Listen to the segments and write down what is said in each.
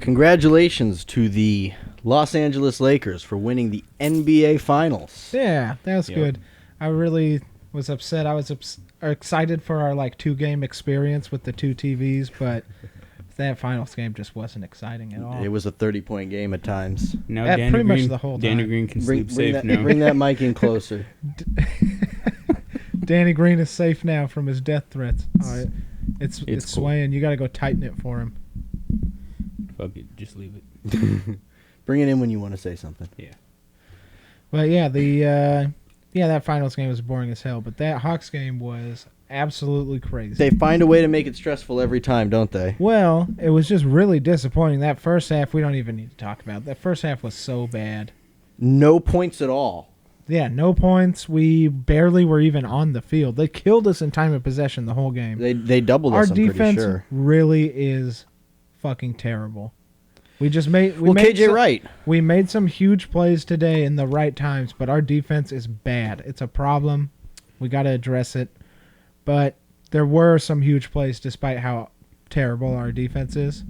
Congratulations to the Los Angeles Lakers for winning the NBA Finals. Yeah, that was Yep. good. I really was upset. I was excited for our 2-game experience with the 2 TVs, but that finals game just wasn't exciting at all. It was a 30-point game at times. Now That Danny pretty much Green, the whole Danny time. Green can sleep safe that, now. bring that mic in closer. Danny Green is safe now from his death threats. Oh, it's cool. swaying. You got to go tighten it for him. Fuck it, just leave it. Bring it in when you want to say something. Yeah. But yeah, that finals game was boring as hell. But that Hawks game was absolutely crazy. They find a way to make it stressful every time, don't they? Well, it was just really disappointing. That first half, we don't even need to talk about. That first half was so bad. No points at all. Yeah, no points. We barely were even on the field. They killed us in time of possession the whole game. They doubled Our us, I'm pretty defense sure. really is fucking terrible. We just made KJ Wright. We made some huge plays today in the right times, but our defense is bad. It's a problem. We got to address it. But there were some huge plays despite how terrible our defense is.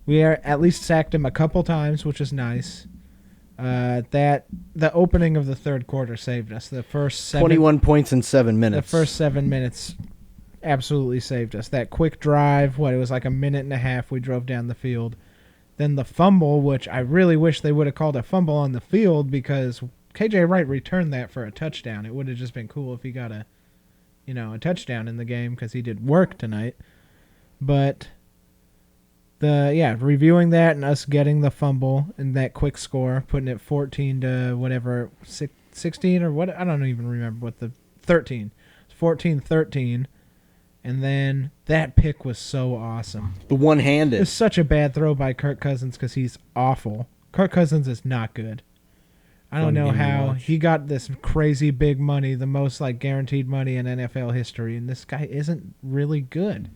We at least sacked him a couple times, which is nice. The opening of the third quarter saved us. The first 21 points in 7 minutes. The first 7 minutes absolutely saved us. That quick drive, it was like a minute and a half we drove down the field. Then the fumble, which I really wish they would have called a fumble on the field because KJ Wright returned that for a touchdown. It would have just been cool if he got a touchdown in the game because he did work tonight. But reviewing that and us getting the fumble and that quick score, putting it 14 to whatever, 16 or what, I don't even remember what 13. 14-13. And then that pick was so awesome. The one-handed. It's such a bad throw by Kirk Cousins because he's awful. Kirk Cousins is not good. I don't know how he got this crazy big money, the most guaranteed money in NFL history, and this guy isn't really good.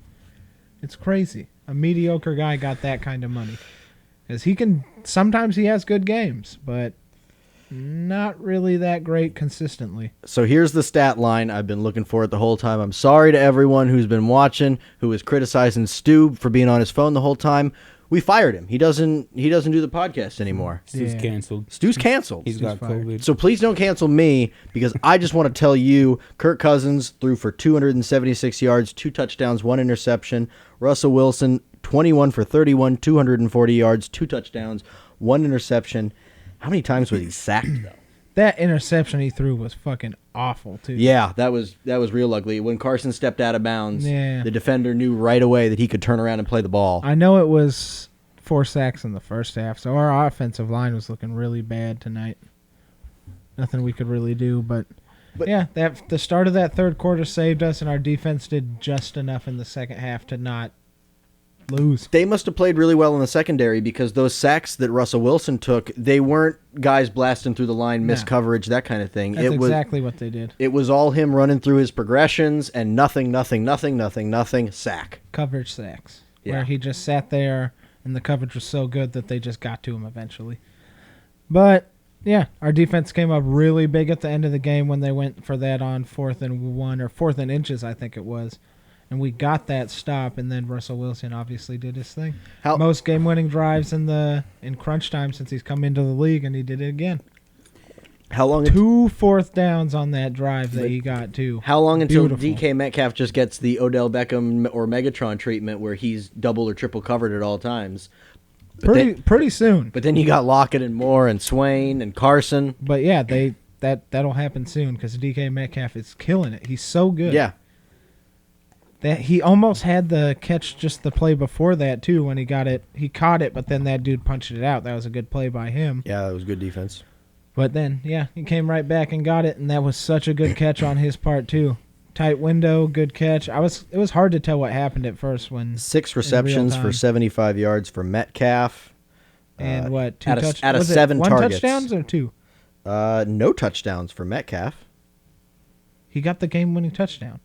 It's crazy. A mediocre guy got that kind of money. Because sometimes he has good games, but not really that great consistently. So here's the stat line. I've been looking for it the whole time. I'm sorry to everyone who's been watching, who was criticizing Stu for being on his phone the whole time. We fired him. He doesn't do the podcast anymore. Stu's canceled. Stu's canceled. He's got COVID. So please don't cancel me because I just want to tell you Kirk Cousins threw for 276 yards, 2 touchdowns, 1 interception. Russell Wilson, 21 for 31, 240 yards, 2 touchdowns, 1 interception. How many times was he sacked, though? That interception he threw was fucking awful, too. Yeah, that was real ugly. When Carson stepped out of bounds, the defender knew right away that he could turn around and play the ball. I know it was 4 sacks in the first half, so our offensive line was looking really bad tonight. Nothing we could really do, but yeah, the start of that third quarter saved us, and our defense did just enough in the second half to not lose. They must have played really well in the secondary because those sacks that Russell Wilson took, they weren't guys blasting through the line, missed coverage, that kind of thing. That's exactly what they did. It was all him running through his progressions and nothing, sack. Coverage sacks. Yeah. Where he just sat there and the coverage was so good that they just got to him eventually. But, yeah, our defense came up really big at the end of the game when they went for that on 4th and 1 or 4th and inches, I think it was. And we got that stop, and then Russell Wilson obviously did his thing. Most game-winning drives in crunch time since he's come into the league, and he did it again. How long? 2 fourth downs on that drive that he got, too. How long until Beautiful. DK Metcalf just gets the Odell Beckham or Megatron treatment where he's double or triple covered at all times? Pretty soon. But then you got Lockett and Moore and Swain and Carson. But, yeah, that'll happen soon because DK Metcalf is killing it. He's so good. Yeah. That he almost had the catch just the play before that, too, when he got it. He caught it, but then that dude punched it out. That was a good play by him. Yeah, that was good defense. But then, yeah, he came right back and got it, and that was such a good catch on his part, too. Tight window, good catch. It was hard to tell what happened at first when 6 receptions for 75 yards for Metcalf. And 2 touchdowns? Out of 7 1 targets. 1 touchdowns or 2? No touchdowns for Metcalf. He got the game-winning touchdown.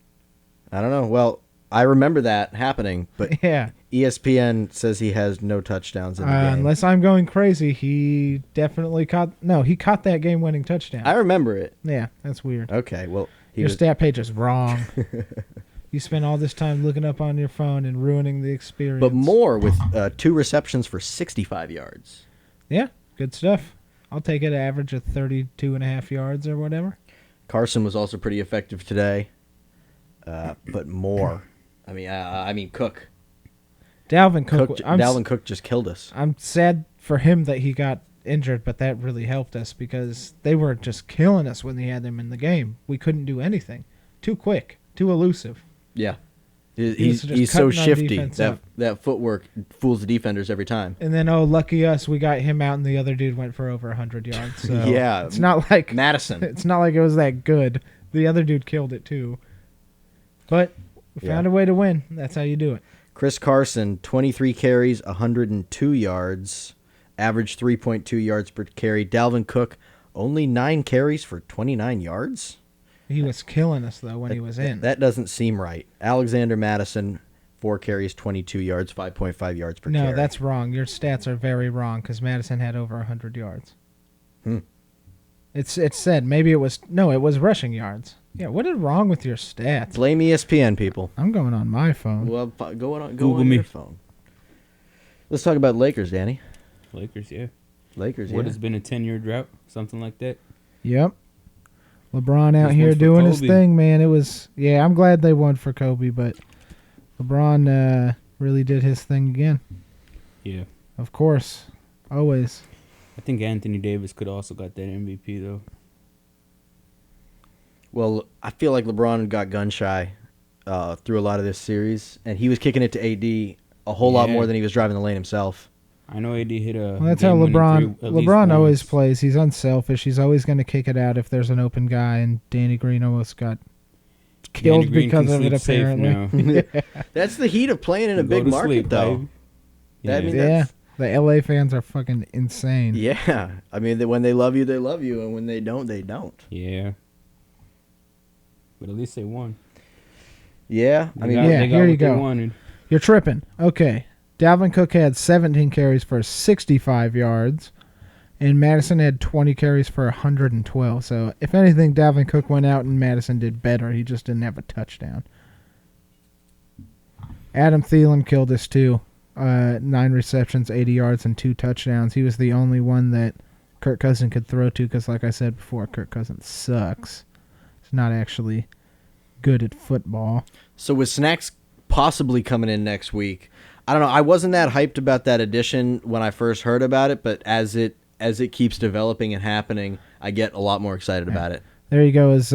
I don't know. Well, I remember that happening, but yeah. ESPN says he has no touchdowns in the game. Unless I'm going crazy, he definitely caught that game-winning touchdown. I remember it. Yeah, that's weird. Okay, well, Your stat page is wrong. You spend all this time looking up on your phone and ruining the experience. But Moore with 2 receptions for 65 yards. Yeah, good stuff. I'll take it average of 32.5 yards or whatever. Carson was also pretty effective today. But Moore, I mean Cook. Dalvin Cook. Dalvin Cook just killed us. I'm sad for him that he got injured, but that really helped us because they were just killing us when they had them in the game. We couldn't do anything. Too quick, too elusive. Yeah. He's He's so cutting our shifty. defense up. That footwork fools the defenders every time. And then, lucky us, we got him out, and the other dude went for over 100 yards. So Yeah. it's not like Madison. It's not like it was that good. The other dude killed it too. But we found a way to win. That's how you do it. Chris Carson, 23 carries, 102 yards, average 3.2 yards per carry. Dalvin Cook, only 9 carries for 29 yards. He was killing us, though, when he was in. That doesn't seem right. Alexander Madison, 4 carries, 22 yards, 5.5 yards per carry. No, that's wrong. Your stats are very wrong because Madison had over 100 yards. It's said maybe it was rushing yards. Yeah, what is wrong with your stats? Blame ESPN, people. I'm going on my phone. Well, go Google on me. your phone. Let's talk about Lakers, Danny. Lakers, yeah. Lakers, What yeah. has been a 10-year drought? Something like that. Yep. LeBron out This here one's for doing his Kobe. thing, man. It was, I'm glad they won for Kobe, but LeBron really did his thing again. Yeah. Of course. Always. I think Anthony Davis could also got that MVP, though. Well, I feel like LeBron got gun shy through a lot of this series, and he was kicking it to AD a whole lot Yeah. more than he was driving the lane himself. I know AD hit a. Well, that's how game-winning LeBron three at least LeBron always once. plays. He's unselfish. He's always going to kick it out if there's an open guy, and Danny Green almost got killed Danny Green because can of it, sleep safe apparently. now. That's the heat of playing in a Go big to market, sleep, though. baby. I mean, Yeah. Yeah. that's- The LA fans are fucking insane. Yeah. I mean, when they love you, and when they don't, they don't. Yeah. But at least they won. Yeah. I They mean, got, yeah, they got here you what they go. wanted. You're tripping. Okay. Dalvin Cook had 17 carries for 65 yards, and Madison had 20 carries for 112. So, if anything, Dalvin Cook went out and Madison did better. He just didn't have a touchdown. Adam Thielen killed us too. 9 receptions, 80 yards, and 2 touchdowns. He was the only one that Kirk Cousins could throw to because, like I said before, Kirk Cousins sucks. He's not actually good at football. So with Snacks possibly coming in next week, I don't know. I wasn't that hyped about that addition when I first heard about it, but as it keeps developing and happening, I get a lot more excited about it. There you go. Is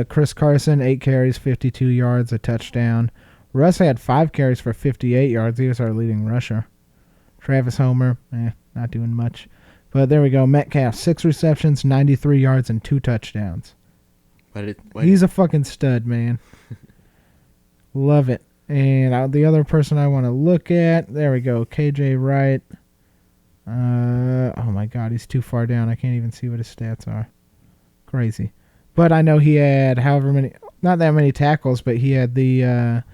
Chris Carson, 8 carries, 52 yards, a touchdown. Russ had 5 carries for 58 yards. He was our leading rusher. Travis Homer, not doing much. But there we go. Metcalf, 6 receptions, 93 yards, and 2 touchdowns. He's a fucking stud, man. Love it. And the other person I want to look at, there we go, KJ Wright. Oh my God, he's too far down. I can't even see what his stats are. Crazy. But I know he had not that many tackles, but he had that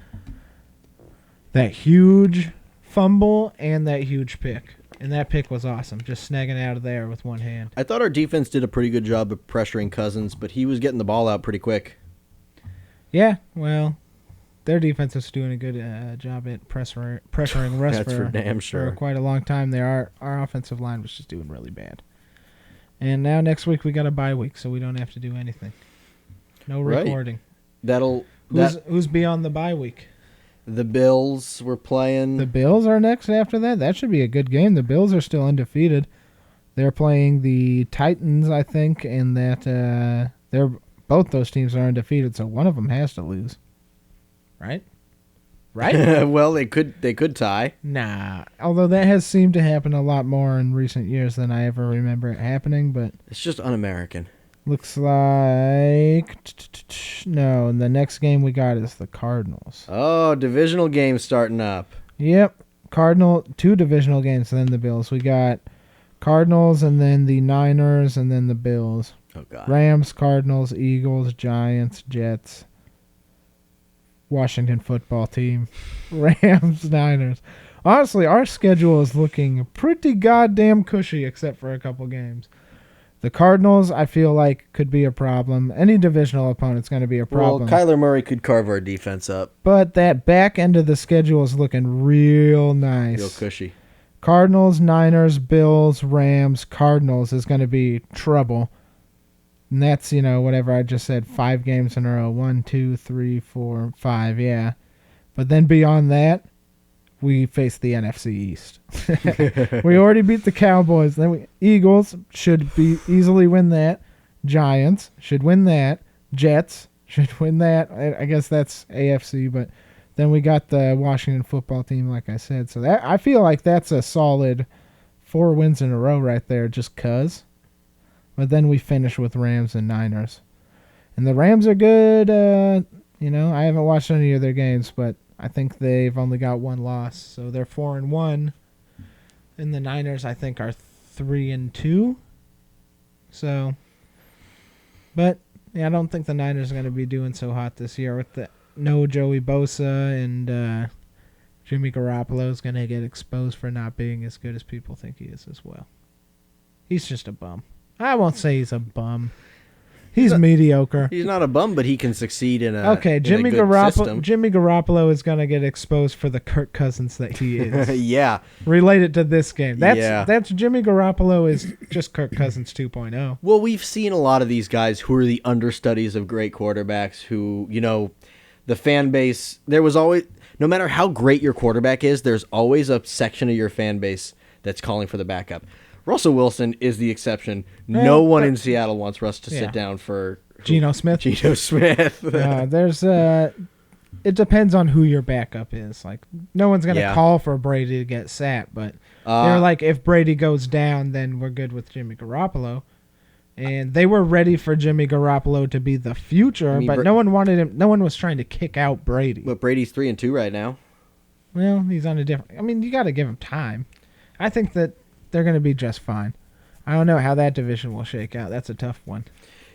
huge fumble and that huge pick. And that pick was awesome, just snagging out of there with one hand. I thought our defense did a pretty good job of pressuring Cousins, but he was getting the ball out pretty quick. Yeah, well, their defense is doing a good job at pressuring Russ That's for damn sure. for quite a long time. Our offensive line was just doing really bad. And now next week we got a bye week, so we don't have to do anything. No Right. recording. Who's Who's beyond the bye week? the Bills were playing. The Bills are next after that. That should be a good game. The Bills are still undefeated. They're playing the Titans, I think, and that both those teams are undefeated, so one of them has to lose. Right? Right? Well, they could tie. Nah. Although that has seemed to happen a lot more in recent years than I ever remember it happening, but It's just un-American. looks like no. And the next game we got is the Cardinals. Oh, divisional game starting up. Yep. 2 divisional games, and then the Bills. We got Cardinals, and then the Niners, and then the Bills. Oh God. Rams, Cardinals, Eagles, Giants, Jets, Washington football team, Rams, Niners. Honestly, our schedule is looking pretty goddamn cushy except for a couple games. The Cardinals, I feel like, could be a problem. Any divisional opponent's going to be a problem. Well, Kyler Murray could carve our defense up. But that back end of the schedule is looking real nice. Real cushy. Cardinals, Niners, Bills, Rams, Cardinals is going to be trouble. And that's, whatever I just said, 5 games in a row. 1, 2, 3, 4, 5, yeah. But then beyond that, we face the NFC East. We already beat the Cowboys. Then Eagles should easily win that. Giants should win that. Jets should win that. I guess that's AFC, but then we got the Washington football team, like I said. So that I feel like that's a solid 4 wins in a row right there, just 'cause. But then we finish with Rams and Niners. And the Rams are good. I haven't watched any of their games, but I think they've only got 1 loss. So they're 4-1. And the Niners, I think, are 3-2. So, but yeah, I don't think the Niners are going to be doing so hot this year with no Joey Bosa, and Jimmy Garoppolo is going to get exposed for not being as good as people think he is as well. He's just a bum. I won't say he's a bum. He's mediocre. He's not a bum, but he can succeed in a Jimmy in a good system. Jimmy Garoppolo is going to get exposed for the Kirk Cousins that he is. Yeah. Related to this game. That's Jimmy Garoppolo is just Kirk Cousins 2.0. Well, we've seen a lot of these guys who are the understudies of great quarterbacks who, the fan base, there was always, no matter how great your quarterback is, there's always a section of your fan base that's calling for the backup. Russell Wilson is the exception. No one in Seattle wants Russ to sit down for Geno Smith. It depends on who your backup is. Like, no one's going to call for Brady to get sat, but they're like, if Brady goes down, then we're good with Jimmy Garoppolo. And they were ready for Jimmy Garoppolo to be the future, but no one wanted him. No one was trying to kick out Brady. But Brady's 3-2 right now. Well, he's on a different. I mean, you got to give him time. I think that they're going to be just fine. I don't know how that division will shake out. That's a tough one.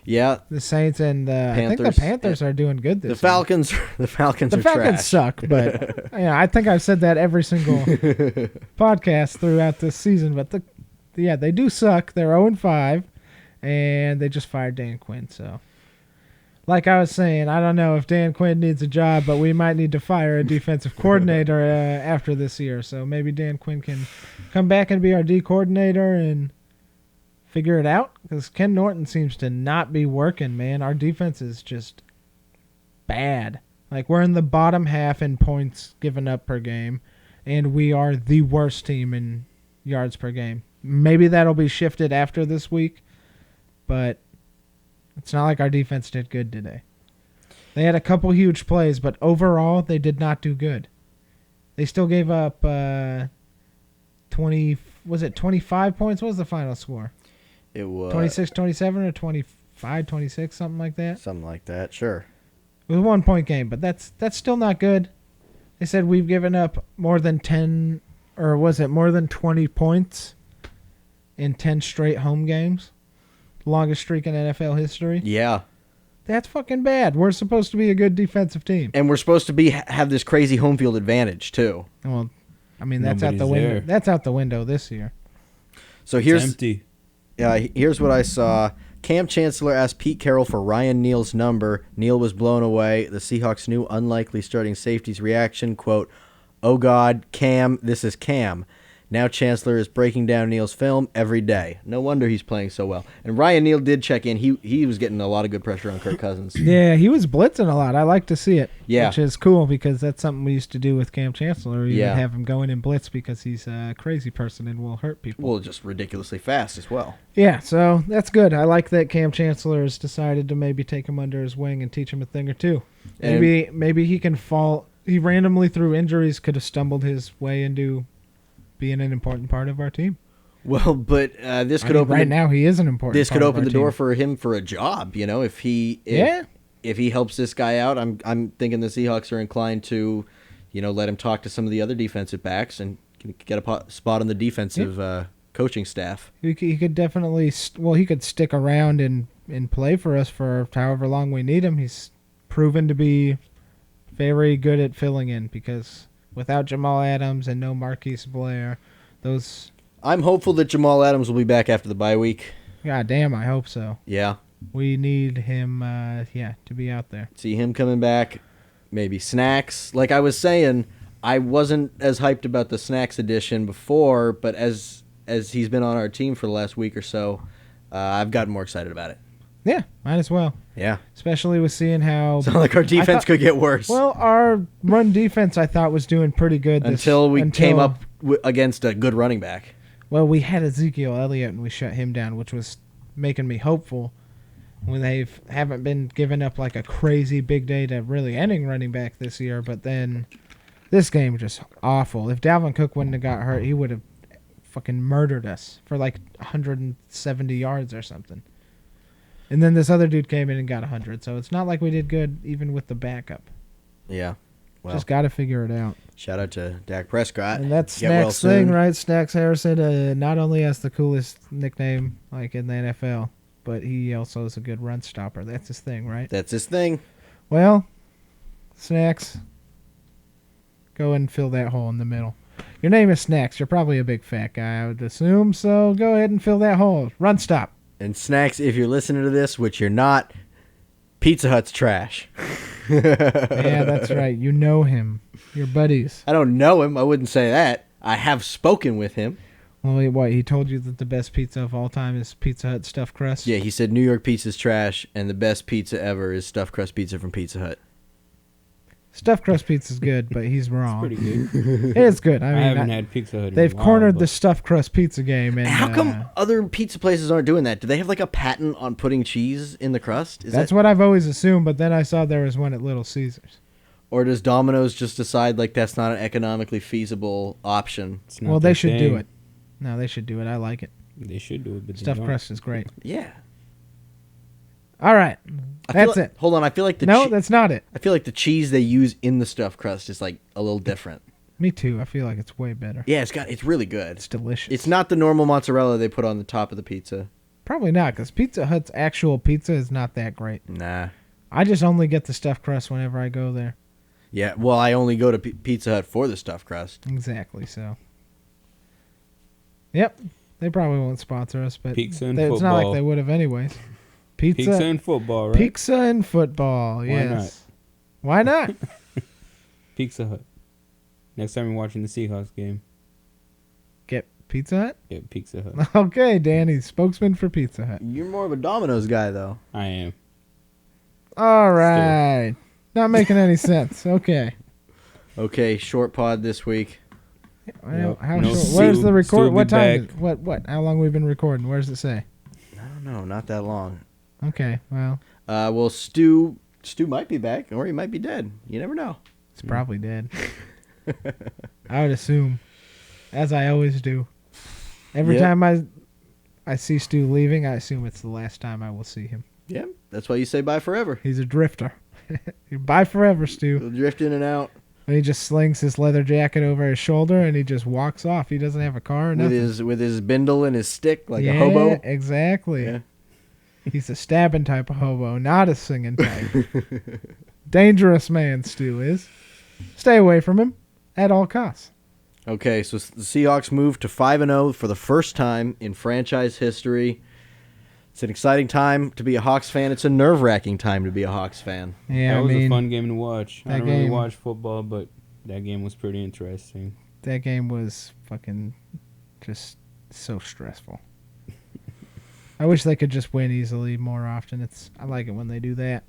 Yeah. The Saints and I think the Panthers are doing good this year. The Falcons are Falcons trash. suck, but I think I've said that every single podcast throughout this season. But they do suck. They're 0-5, and they just fired Dan Quinn. So, like I was saying, I don't know if Dan Quinn needs a job, but we might need to fire a defensive coordinator after this year. So maybe Dan Quinn can come back and be our D coordinator and figure it out, because Ken Norton seems to not be working, man. Our defense is just bad. Like, we're in the bottom half in points given up per game, and we are the worst team in yards per game. Maybe that'll be shifted after this week, but it's not like our defense did good today. They had a couple huge plays, but overall, they did not do good. They still gave up 25 points? What was the final score? It was 26-27 or 25-26, something like that. Something like that, sure. It was a 1-point game, but that's still not good. They said we've given up more than 10, or was it more than 20 points in 10 straight home games? Longest streak in NFL history. Yeah. That's fucking bad. We're supposed to be a good defensive team. And we're supposed to have this crazy home field advantage, too. Well, I mean, that's out the window. That's out the window this year. So it's empty. Here's what I saw. Cam Chancellor asked Pete Carroll for Ryan Neal's number. Neal was blown away. The Seahawks knew unlikely starting safety's reaction, quote, "Oh God, Cam, this is Cam." Now Chancellor is breaking down Neal's film every day. No wonder he's playing so well. And Ryan Neal did check in. He was getting a lot of good pressure on Kirk Cousins. Yeah, he was blitzing a lot. I like to see it. Yeah. Which is cool, because that's something we used to do with Cam Chancellor. We would Yeah. have him go in and blitz because he's a crazy person and will hurt people. Well, just ridiculously fast as well. Yeah, so that's good. I like that Cam Chancellor has decided to maybe take him under his wing and teach him a thing or two. Maybe he can fall. He randomly, through injuries, could have stumbled his way into being an important part of our team. Well, but this could open now he is an important. This part could of open our the door team. for him for a job. If he helps this guy out, I'm thinking the Seahawks are inclined to, let him talk to some of the other defensive backs and get a spot on the defensive coaching staff. He could definitely. He could stick around and play for us for however long we need him. He's proven to be very good at filling in, because without Jamal Adams and no Marquise Blair, I'm hopeful that Jamal Adams will be back after the bye week. God damn, I hope so. Yeah. We need him, to be out there. See him coming back. Maybe Snacks. Like I was saying, I wasn't as hyped about the Snacks edition before, but as he's been on our team for the last week or so, I've gotten more excited about it. Yeah, might as well. Yeah. Especially with seeing how... Sound like our defense could get worse. Well, our run defense I thought was doing pretty good. Until we came up against a good running back. Well, we had Ezekiel Elliott and we shut him down, which was making me hopeful. When they haven't been giving up like a crazy big day to really ending running back this year, but then this game was just awful. If Dalvin Cook wouldn't have got hurt, he would have fucking murdered us for like 170 yards or something. And then this other dude came in and got 100, so it's not like we did good even with the backup. Yeah. Well, just got to figure it out. Shout out to Dak Prescott. And that's Snacks thing, right? Snacks Harrison not only has the coolest nickname like in the NFL, but he also is a good run stopper. That's his thing, right? That's his thing. Well, Snacks, go and fill that hole in the middle. Your name is Snacks. You're probably a big fat guy, I would assume, so go ahead and fill that hole. Run stop. And Snacks, if you're listening to this, which you're not, Pizza Hut's trash. Yeah, that's right. You know him. You're buddies. I don't know him. I wouldn't say that. I have spoken with him. Well, what, he told you that the best pizza of all time is Pizza Hut stuffed crust? Yeah, he said New York pizza's trash, and the best pizza ever is stuffed crust pizza from Pizza Hut. Stuffed crust pizza's good, but he's wrong. It's pretty good. It is good. I mean, haven't had Pizza Hut. They've cornered the stuffed crust pizza game. And how come other pizza places aren't doing that? Do they have like a patent on putting cheese in the crust? That's what I've always assumed, but then I saw there was one at Little Caesars. Or does Domino's just decide like that's not an economically feasible option? Well, they should do it. No, they should do it. I like it. They should do it. But stuffed crust is great. Yeah. All right. That's it. Hold on. I feel like that's not it. I feel like the cheese they use in the stuffed crust is like a little different. Me too. I feel like it's way better. Yeah, it's really good. It's delicious. It's not the normal mozzarella they put on the top of the pizza. Probably not, because Pizza Hut's actual pizza is not that great. Nah. I just only get the stuffed crust whenever I go there. Yeah, well, I only go to Pizza Hut for the stuffed crust. Exactly, so. Yep. They probably won't sponsor us, but Pizza and it's football. not like they would have anyways. Pizza and football, right? Pizza and football, yes. Why not? Pizza Hut. Next time you're watching the Seahawks game. Get Pizza Hut? Yeah, Pizza Hut. Okay, Danny, spokesman for Pizza Hut. You're more of a Domino's guy, though. I am. All right. Not making any sense. Okay. Okay, short pod this week. Well, Yep. how No, short? Stu- Where's the record? Stu What be time? back. What? How long we've been recording? Where does it say? I don't know, not that long. Okay, well, Well, Stu might be back, or he might be dead. You never know. it's probably dead. I would assume, as I always do. Every Yep. time I see Stu leaving, I assume it's the last time I will see him. Yeah, that's why you say bye forever. He's a drifter. Bye forever, Stu. He'll drift in and out And he just slings his leather jacket over his shoulder and he just walks off. He doesn't have a car or nothing. with his bindle and his stick like a hobo. Exactly. Yeah. He's a stabbing type of hobo, not a singing type. Dangerous man, Stu is. Stay away from him at all costs. Okay, so the Seahawks moved to 5-0 for the first time in franchise history. It's an exciting time to be a Hawks fan. It's a nerve-wracking time to be a Hawks fan. Yeah, That was a fun game to watch. I that don't really game- watch football, but that game was pretty interesting. that game was fucking just so stressful. I wish they could just win easily more often. I like it when they do that.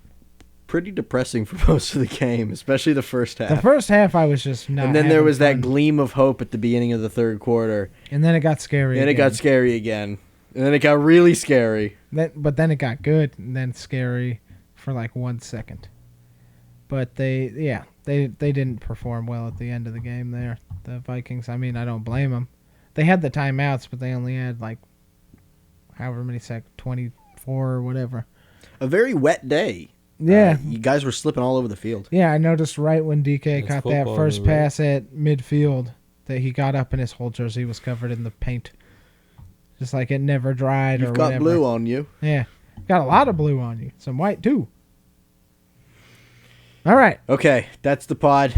Pretty depressing for most of the game, especially the first half. The first half, I was just not. and then there having was that fun. gleam of hope at the beginning of the third quarter. And then it got scary. Then it got scary again. And then it got really scary. But then it got good and then scary for like 1 second. But they didn't perform well at the end of the game there. The Vikings, I mean, I don't blame them. They had the timeouts, but they only had like however many seconds, 24 or whatever. A very wet day. Yeah. You guys were slipping all over the field. Yeah, I noticed right when DK It's caught that football, first right? pass at midfield that he got up and his whole jersey was covered in the paint. Just like it never dried You've or got whatever. blue on you. Yeah. Got a lot of blue on you. Some white too. All right. Okay, that's the pod.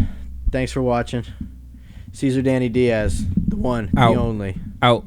Thanks for watching. Caesar Danny Diaz, the one, Out. the only. Out.